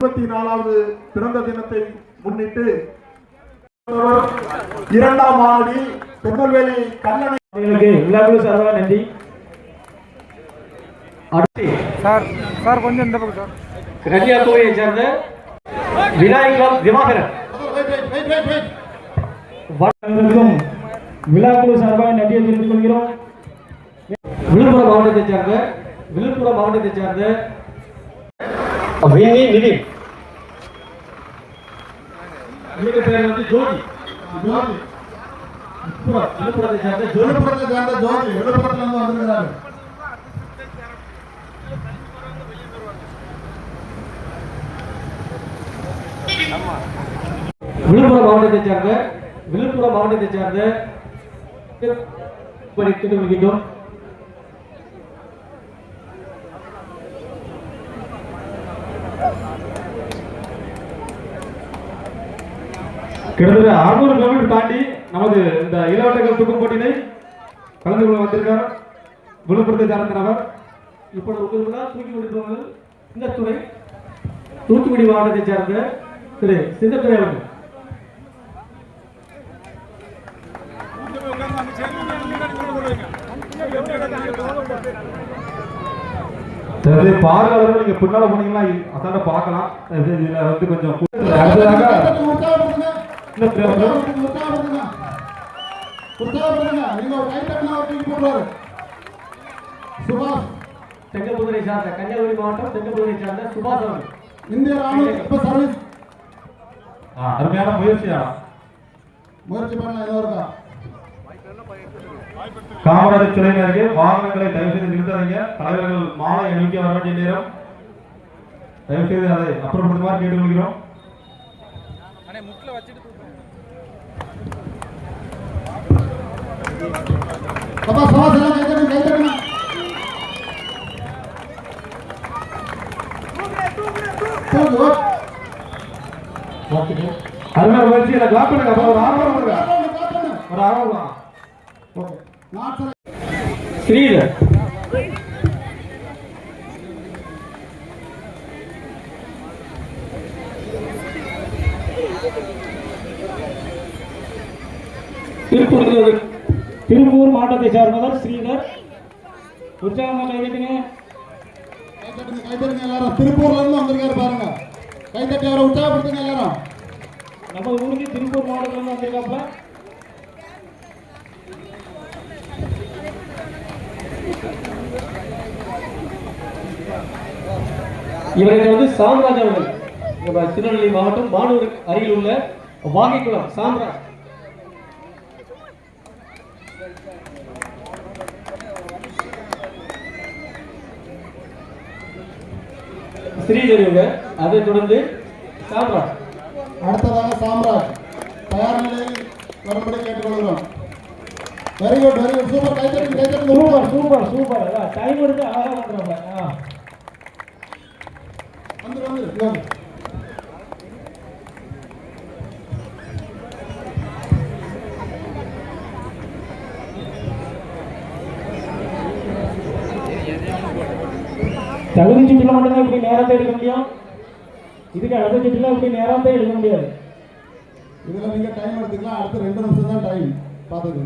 24வது பிறந்த தினத்தை முன்னிட்டு இரண்டாம் ஆடி திருநெல்வேலி கல்லணை எல்லாருக்கும் சார்பாக நன்றி. சார் கொஞ்சம் இந்த பக்கம் சார். கன்னியாகுமரியை சேர்ந்த விநாயகம் திவாகரன் விழாக்குழு சார்பாக நன்றியை தெரிவித்துக் கொள்கிறோம். விழுப்புரம் மாவட்டத்தை சேர்ந்த வினி நிதி பேர் வந்து ஜோதி விழுப்புரத்தை சேர்ந்த ஜோதி விழுப்புரத்துல இருந்து வந்திருக்கிறாரு. விழுப்புரம் மாவட்டத்தை சேர்ந்த படிக்கின்றோம். கிட்டத்தட்ட 600 கிலோமீட்டர் தாண்டி நமது இந்த இளவட்டங்கள் தூக்கும் போட்டியினை கலந்து கொள்ள வந்திருக்கார் விழுப்புரத்தை சார்ந்த நபர். இப்பொழுது உங்களுக்கு தூக்கி முடிப்பவர்கள் இந்த துறை தூத்துக்குடி மாவட்டத்தை சேர்ந்த திரு சின்னத்துறை அவர்கள். பார்வையாளர்கள் நீங்க பின்னால போனீங்கன்னா அதான பார்க்கலாம். இதுல வந்து கொஞ்சம் செங்கல்புதுரை சார்ந்த கன்னியாகுமரி மாவட்டம் செங்கல்புதுரை சார்ந்த சுபாஷ் அவர்கள் இந்திய ராணுவ சர்வீஸ் அருமையான முயற்சி பண்ணலாம். காமராஜர் சிலை அருகே வாகனங்களை தயவு செய்து நிறுத்தாதீங்க. தலைவர்கள் மாலை அணிவிக்க வர வேண்டிய நேரம். தயவு செய்து அதை அப்புறப்படுத்துமாறு கேட்டுக்கொள்கிறோம். அருமையான முயற்சி. எனக்கு லாக் பண்ணுங்க. ஒரு ஆர்வம் ஸ்ரீதர் திருப்பூர் மாவட்டத்தை சார்ந்தவர் ஸ்ரீதர். உற்சாகமா கைதட்டுங்க. எல்லாரும் திருப்பூர்ல இருந்து வந்திருக்காரு பாருங்க. கைதட்டி அவரை உற்சாகப்படுத்துங்க எல்லாரும். நம்ம ஊருக்கு திருப்பூர் மாவட்டத்துல இருந்து வந்திருக்காப்ல. இவர்கள் வந்து சாம்ராஜ் அவர்கள் திருநெல்வேலி மாவட்டம் மானூர் அருகில் உள்ள வாகைக்குளம் சாம்ராஜ். ஸ்ரீதர். அதைத் தொடர்ந்து சாம்ராஜ். அடுத்ததாக சாம்ராஜ் தயார் நிலையில் வரும்படி கேட்டுக்கொள்கிறோம். Very good super. கைத்தட்டி சூப்பர். டைம் எடுத்து அழகா பண்றாங்க. தகுதி சுற்றுல மட்டும்தான் இப்படி நேரத்தை எடுக்க முடியும். இதுக்கு அடுத்த சுற்றுல இப்படி நேரத்தை எடுக்க முடியாது. இதுல நீங்க டைம் எடுத்துக்கலாம். அடுத்த 2 நிமிஷம் தான் டைம் பார்த்தது.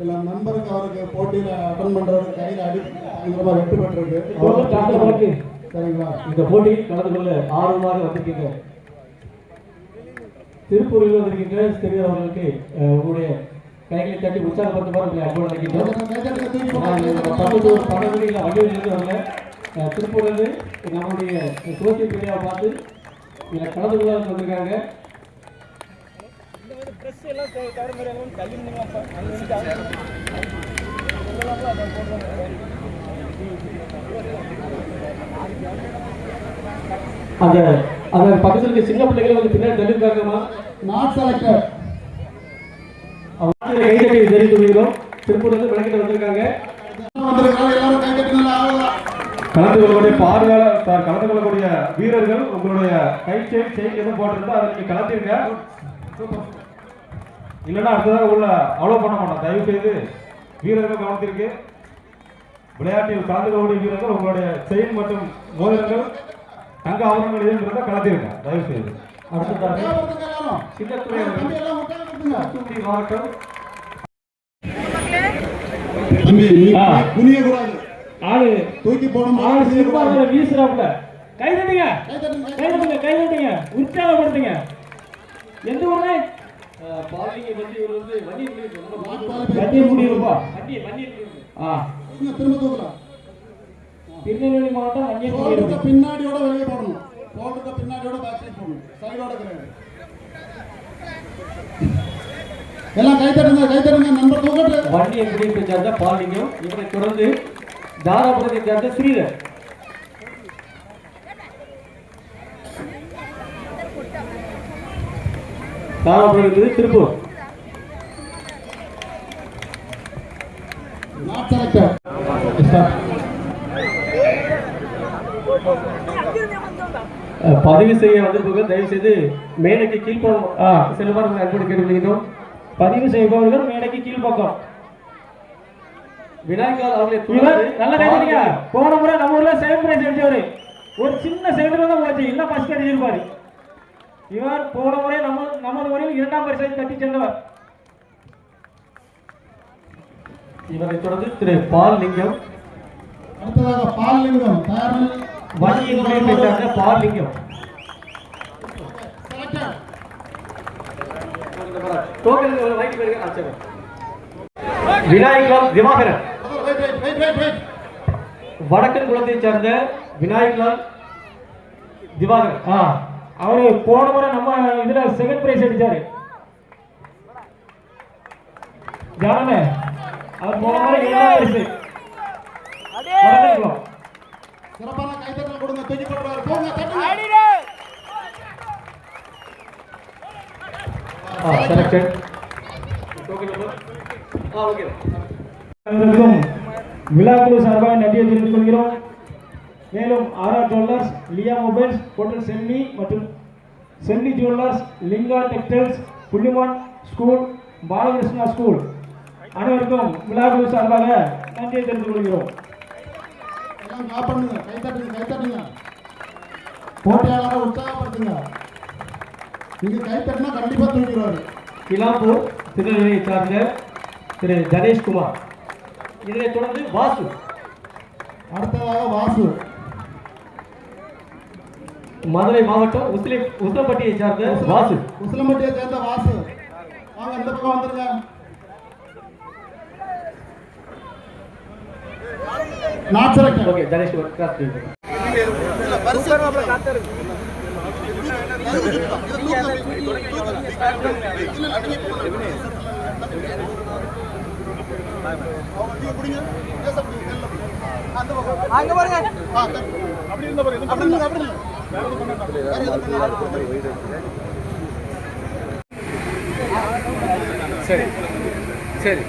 இல்ல நண்பருக்கு அவருக்கு போட்டியில அட்டன் பண்றவருக்கு கையில அடிக்கிறமா வெட்டுப்பட்டிருக்கு. சரிங்களா? இந்த போட்டி கலந்து கொள்ள ஆர்வமாக வந்திருக்கீங்க. திருப்பூரில் வந்திருக்கின்ற ஸ்ரீதர் அவர்களுக்கு உங்களுடைய கைகளை தட்டி உற்சாகப்படுத்துமாறு அன்போடு நினைக்கின்றோம். வண்டியிலிருந்து வரல, திருப்பூர்லேருந்து நம்முடைய சோசியல் மீடியாவை பார்த்து இதில் கலந்து கொள்ள வந்திருக்காங்க. அந்த பக்கத்தில் இருக்க சின்ன பிள்ளைகளை வந்து பின்னாடி தள்ளிருக்காங்கம்மா. நாட் செலக்டட் அவங்க கைதட்டி தெரிவித்து கொள்கிறோம். திருப்பூர்லேருந்து விளக்கிட்டு வந்திருக்காங்க. கலந்து கொள்ளக்கூடிய பார்வையாளர் கலந்து கொள்ளக்கூடிய வீரர்கள் உங்களுடைய கை செயின் எதுவும் போட்டிருந்தா அதை நீங்க கலத்திருங்க. இல்லைன்னா அடுத்ததாக உள்ள அவ்வளோ பண்ண மாட்டோம். தயவு செய்து வீரர்கள் கவனத்திற்கு. விளையாட்டில் கலந்து கொள்ளக்கூடிய வீரர்கள் உங்களுடைய செயின் மற்றும் மோதிரங்கள் தங்க ஆபரணங்கள் எதுவும் இருந்தால் கலத்திருங்க தயவு செய்து. அடுத்ததாக தேவைப்படுதுங்க எல்லாரும். சின்னத்துறை தம்பி எல்லாம் உட்கார்ந்து கொடுத்துங்க. தூத்துக்குடி மாவட்டம் தம்பி நீ ஆ. குனிய கூடாது. ஆளு தூக்கி போடும் ஆளு சிறுபான்மையில வீசுறாப்புல. கை தட்டுங்க, கை தட்டுங்க. கை தட்டுங்க, கை தட்டுங்க, உற்சாகப்படுத்துங்க. எந்த ஊர்ல வண்டி முடியும்பா. திரும்ப தூக்கலாம். திருநெல்வேலி மாவட்டம் வண்டியை ஷோல்டருக்கு பின்னாடியோட வெளியே போடணும். ஷோல்டருக்கு பின்னாடியோட பேக் சைடு போடணும். சைடோட கிடையாது. எல்லாம் கை தட்டுங்க, கை தட்டுங்க. நம்பர் தூக்கட்டு. வண்டியை குடியிருப்பை சேர்ந்த பாலிங்கம். இவரை தொடர்ந்து தாராபுரத்தை சேர்ந்த ஸ்ரீதர். தாராபுரம் இருக்குது திருப்பூர். Not selected. பதிவு செய்ய வந்திருப்பவர்கள் தயவு செய்து மேடைக்கு கீழ்ப்பக்கம் செல்லுமாறு அன்போடு கேட்டுக்கொள்கிறோம். பதிவு செய்பவர்கள் மேடைக்கு கீழ்ப்பக்கம். விநாயகர் அவர்களை நல்ல கைதடிங்க. போன முறை நம்ம ஊர்ல செகண்ட் பிரைஸ் அடிச்சவரு ஒரு சின்ன செகண்ட் தான் போச்சு, இல்ல ஃபர்ஸ்ட் அடிச்சிருப்பாரு. இவர் போன முறை நமது முறையில் 2ஆம் பரிசை தட்டி சென்றவர். இவரை தொடர்ந்து திரு பால் லிங்கம். அடுத்ததாக பால் லிங்கம். தயாரில் வண்டியை குடியிருப்பை சேர்ந்த பால் லிங்கம். செலக்டட். விநாயகர் திவாகரன். வெயிட். வடக்கன் குளத்தை சேர்ந்த விநாயகர் திவாகரன். அவரு போன முறை நம்ம இதுல செகண்ட் பிரைஸ் அடிச்சாரு. ஜானே அவர் போன முறை 2ஆம் பரிசு. வடக்கன் குளம். சிறப்பான கைதட்டல் கொடுங்க. தூக்கி போடுறாரு. போங்க தட்டுங்க. செலக்டட். விழாக்குழு சார்பாக நன்றியை தெரிவித்துக் கொள்கிறோம். மேலும் RR jewellers, Liya mobiles, hotel Chenni மற்றும் Chenni jewellers, Linga textiles, Pulliman school, Balakrishna school அனைவருக்கும் விழாக்குழு சார்பாக நன்றியை தெரிவித்துக் கொள்கிறோம். எல்லாம் கிளாப் பண்ணுங்க. கை தட்டுங்க. போட்டியாளரை உற்சாகப்படுத்துங்க. நீங்க கை தட்டினா கண்டிப்பா தூக்கிடுவாரு. கிலாம்பூர் திருநெல்வேலியை சார்ந்த திரு கணேஷ்குமார். இதனைத் தொடர்ந்து வாசு. அடுத்ததாக வாசு. மதுரை மாவட்டம் உசிலம்பட்டியை சார்ந்த வாசு. உசிலம்பட்டியை சேர்ந்த வாசு. வாங்க இந்த பக்கம் வந்துருங்க. Not selected. Okay Ganeshkumar cross. சரி.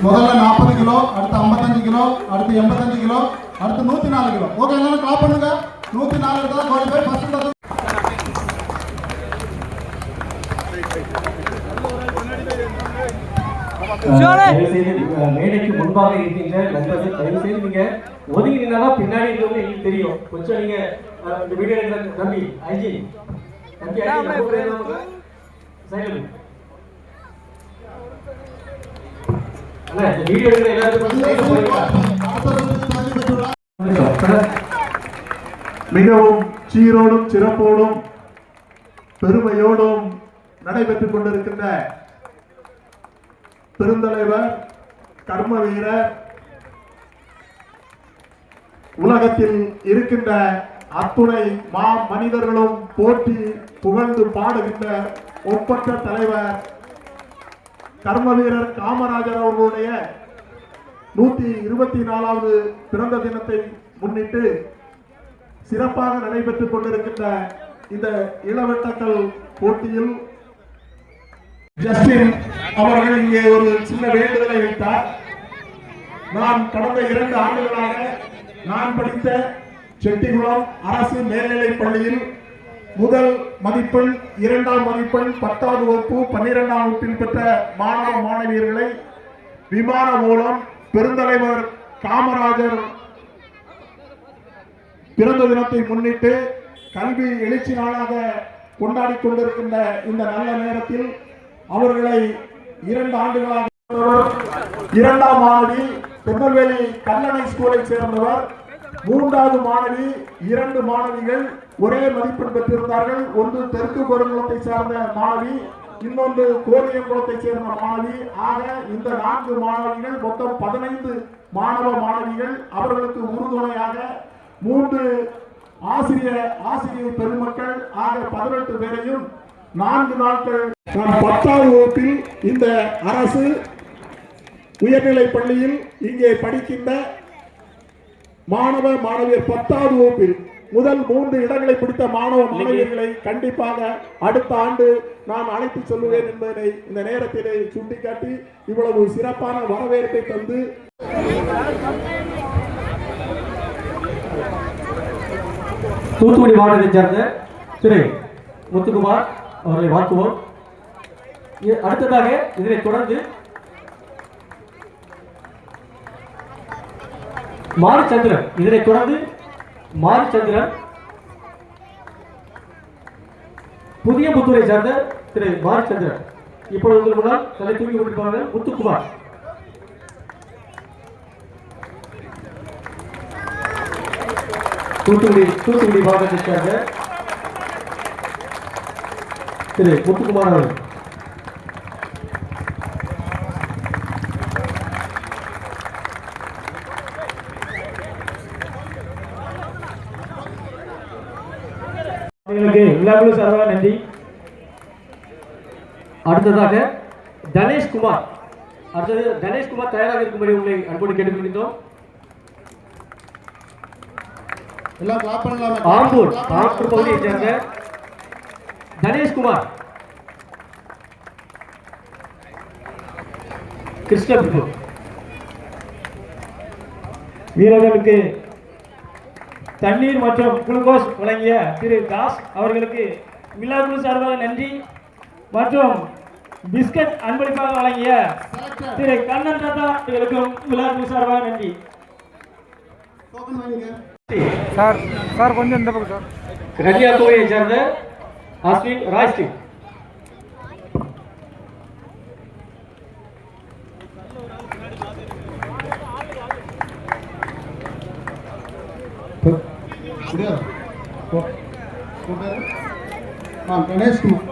முதல்ல 40 கிலோ, அடுத்து 55 கிலோ, அடுத்து 85 கிலோ, அடுத்து 104 கிலோ. ஓகே எல்லாரும் கிளாப் பண்ணுங்க. 104 தான் குவாலிஃபை. ஃபர்ஸ்ட் மேடைக்கு முன்பாக இருக்கின்ற நண்பர்கள் தயவு செய்து நீங்க ஒதுங்கி நின்னாதான் பின்னாடி இருக்கிறது எங்களுக்கு தெரியும். கொஞ்சம் நீங்க இந்த வீடியோ எடுக்கிற தம்பி ஐஜி வீடியோ எடுக்கிற எல்லாருக்கும் மிகவும் சீரோடும் சிறப்போடும் பெருமையோடும் நடைபெற்றுக் கொண்டிருக்கின்ற பெருந்தலைவர், கர்ம வீரர், உலகத்தில் இருக்கின்ற அத்துணை மா மனிதர்களும் போற்றி புகழ்ந்து பாடுகின்ற ஒப்பற்ற தலைவர் கர்ம வீரர் காமராஜர் அவர்களுடைய 124வது பிறந்த தினத்தை முன்னிட்டு சிறப்பாக நடைபெற்றுக் கொண்டிருக்கின்ற இந்த இளவட்டக்கல் போட்டியில் ஜஸ்டின் அவர்கள் இங்கே ஒரு சின்ன வேண்டுதலை வைத்தார். நான் கடந்த 2 ஆண்டுகளாக நான் படித்த செட்டிகுளம் அரசு மேல்நிலைப் பள்ளியில் முதல் மதிப்பெண், 2ஆம் மதிப்பெண், 10வது வகுப்பு, 12ஆம் வகுப்பில் பெற்ற மாணவ மாணவியர்களை விமான மூலம் பெருந்தலைவர் காமராஜர் பிறந்த தினத்தை முன்னிட்டு கல்வி எழுச்சி நாளாக கொண்டாடி கொண்டிருக்கின்ற இந்த நல்ல நேரத்தில் அவர்களை 2 ஆண்டுகளாக இரண்டாம் மாணவி திருநெல்வேலி கல்லணை ஸ்கூலை சேர்ந்தவர், 3வது மாணவி 2 மாணவிகள் ஒரே மதிப்பெண் பெற்றிருந்தார்கள். ஒன்று தெற்கு பெருங்குளத்தை சேர்ந்த மாணவி, இன்னொன்று கோரியங்குளத்தை சேர்ந்த மாணவி. ஆக இந்த 4 மாணவிகள் மொத்தம் 15 மாணவ மாணவிகள். அவர்களுக்கு உறுதுணையாக 3 ஆசிரியர் பெருமக்கள். ஆக 18 பேரையும் 4 நாட்கள். நான் 10ஆம் வகுப்பில் இந்த அரசு உயர்நிலை பள்ளியில் இங்கே படிக்கின்ற மாணவ மாணவியர் 10ஆவது வகுப்பில் முதல் 3 இடங்களை பிடித்த மாணவ மாணவியர்களை கண்டிப்பாக அடுத்த ஆண்டு நான் அழைத்து சொல்லுவேன் என்பதை இந்த நேரத்திலே சுட்டிக்காட்டி இவ்வளவு சிறப்பான வரவேற்பை தந்து தூத்துக்குடி மாவட்டத்தைச் சேர்ந்த திரு முத்துக்குமார் அவர்களை வாழ்த்துவோம். அடுத்ததாக இதனைத் தொடர்ந்து மாரிச்சந்திரன், இதனைத் தொடர்ந்து மாரிச்சந்திரன் புதிய புத்தூரை சேர்ந்த திரு மாரிச்சந்திரன். இப்பொழுது உங்கள் முன்னால் தலை தூக்கி கொண்டிருப்பவர்கள் முத்துக்குமார். தூத்துக்குடி மாவட்டத்தைச் சேர்ந்த திரு முத்துக்குமார் அவர்கள். விழாக்குழு சார்பாக நன்றி. அடுத்ததாக தனேஷ்குமார். அடுத்தது தனேஷ்குமார் தயாராக இருக்கும்படி உங்களை அன்போடு கேட்டுக்கொள்கின்றோம். எல்லாம் கிளாப் பண்ணலாமா? ஆம்பூர் பகுதியைச் சேர்ந்த தனேஷ்குமார். கிருஷ்ணபுரம் வீரர்களுக்கு தண்ணீர் மற்றும் குளுக்கோஸ் வழங்கிய திரு தாஸ் அவர்களுக்கு விழாக்குழு சார்பாக நன்றி. மற்றும் பிஸ்கட் அன்பளிப்பாக வழங்கிய திரு கண்ணன் தாத்தா அவர்களுக்கும் விழாக்குழு சார்பாக நன்றி. சார் கொஞ்சம் இந்த பக்கம் சார். ரஜியா கோவையை சேர்ந்த அஸ்வின் ராஜ்ஸ்ரீ. கணேஷ் குமார்.